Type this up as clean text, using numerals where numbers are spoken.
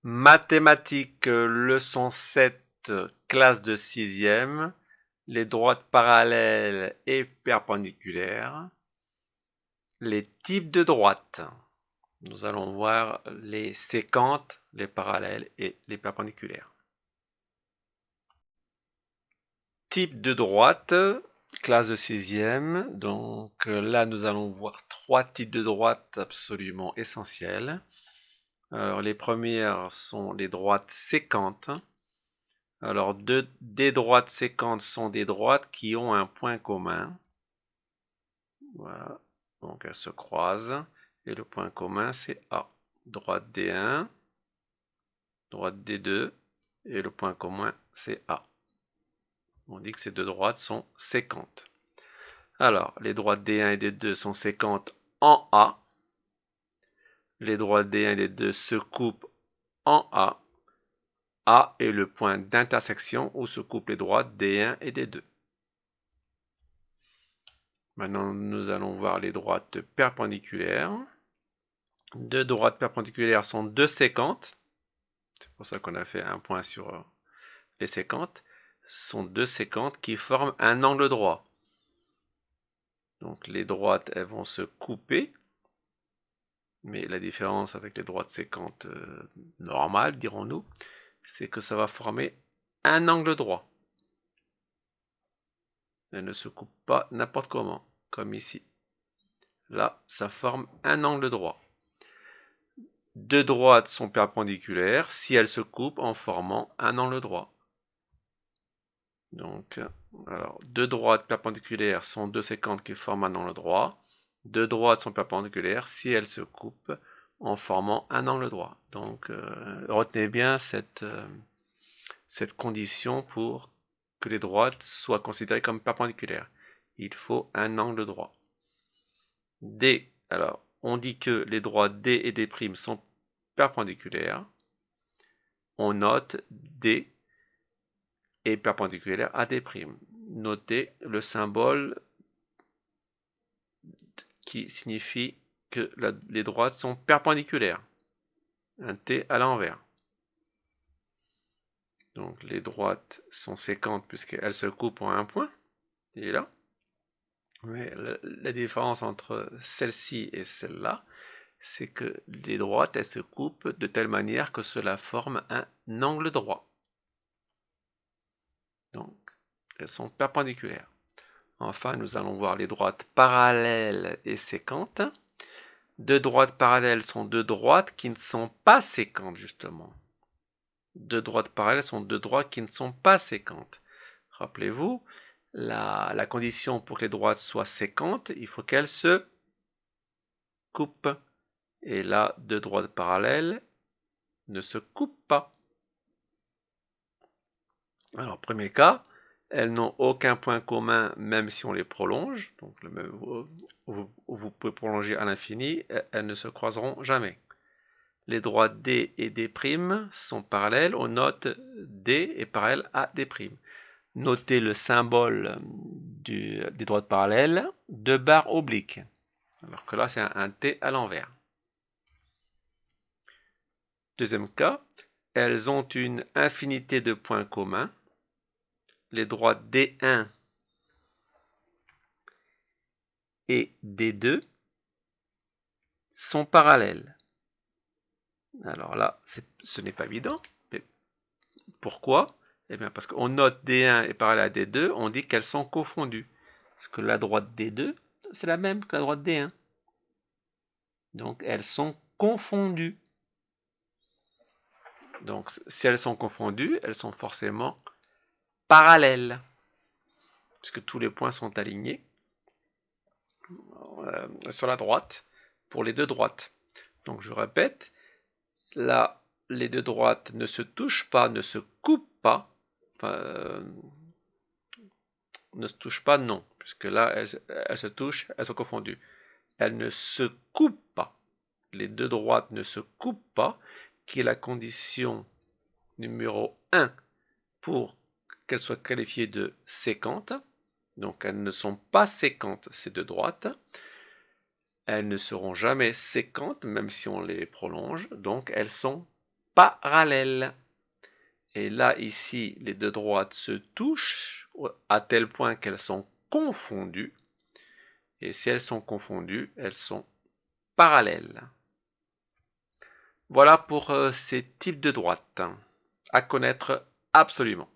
Mathématiques, leçon 7, classe de 6e, les droites parallèles et perpendiculaires, les types de droites. Nous allons voir les sécantes, les parallèles et les perpendiculaires. Type de droite, classe de 6e. Donc là, nous allons voir trois types de droites absolument essentiels. Alors, les premières sont les droites sécantes. Alors, des droites sécantes sont des droites qui ont un point commun. Voilà, donc elles se croisent. Et le point commun, c'est A. Droite D1, droite D2, et le point commun, c'est A. On dit que ces deux droites sont sécantes. Alors, les droites D1 et D2 sont sécantes en A. Les droites D1 et D2 se coupent en A. A est le point d'intersection où se coupent les droites D1 et D2. Maintenant, nous allons voir les droites perpendiculaires. Deux droites perpendiculaires sont deux sécantes. C'est pour ça qu'on a fait un point sur les sécantes. Ce sont deux sécantes qui forment un angle droit. Donc les droites, elles vont se couper. Mais la différence avec les droites sécantes normales, dirons-nous, c'est que ça va former un angle droit. Elles ne se coupent pas n'importe comment, comme ici. Là, ça forme un angle droit. Deux droites sont perpendiculaires si elles se coupent en formant un angle droit. Donc, alors, deux droites perpendiculaires sont deux sécantes qui forment un angle droit. Deux droites sont perpendiculaires si elles se coupent en formant un angle droit. Donc, retenez bien cette condition pour que les droites soient considérées comme perpendiculaires. Il faut un angle droit. D, alors, on dit que les droites D et D' sont perpendiculaires. On note D est perpendiculaire à D'. Notez le symbole qui signifie que les droites sont perpendiculaires. Un T à l'envers. Donc les droites sont sécantes puisqu'elles se coupent en un point. Et là. Mais la différence entre celle-ci et celle-là, c'est que les droites, elles se coupent de telle manière que cela forme un angle droit. Donc, elles sont perpendiculaires. Enfin, nous allons voir les droites parallèles et sécantes. Deux droites parallèles sont deux droites qui ne sont pas sécantes, justement. Deux droites parallèles sont deux droites qui ne sont pas sécantes. Rappelez-vous, la condition pour que les droites soient sécantes, il faut qu'elles se coupent. Et là, deux droites parallèles ne se coupent pas. Alors, premier cas, elles n'ont aucun point commun même si on les prolonge. Donc, vous pouvez prolonger à l'infini, elles ne se croiseront jamais. Les droites D et D' sont parallèles. On note D est parallèle à D'. Notez le symbole des droites parallèles, deux barres obliques. Alors que là, c'est un T à l'envers. Deuxième cas, elles ont une infinité de points communs. Les droites D1 et D2 sont parallèles. Alors là, ce n'est pas évident. Mais pourquoi? Eh bien parce qu'on note D1 est parallèle à D2, on dit qu'elles sont confondues. Parce que la droite D2, c'est la même que la droite D1. Donc elles sont confondues. Donc si elles sont confondues, elles sont forcément parallèles. Puisque tous les points sont alignés sur la droite pour les deux droites. Donc je répète, là, les deux droites ne se touchent pas, ne se coupent pas. Enfin, ne se touchent pas, non, puisque là, elles se touchent, elles sont confondues. Elles ne se coupent pas. Les deux droites ne se coupent pas, qui est la condition numéro 1 pour qu'elles soient qualifiées de sécantes. Donc elles ne sont pas sécantes, ces deux droites. Elles ne seront jamais sécantes, même si on les prolonge. Donc elles sont parallèles. Et là, ici, les deux droites se touchent à tel point qu'elles sont confondues. Et si elles sont confondues, elles sont parallèles. Voilà pour ces types de droites à connaître absolument.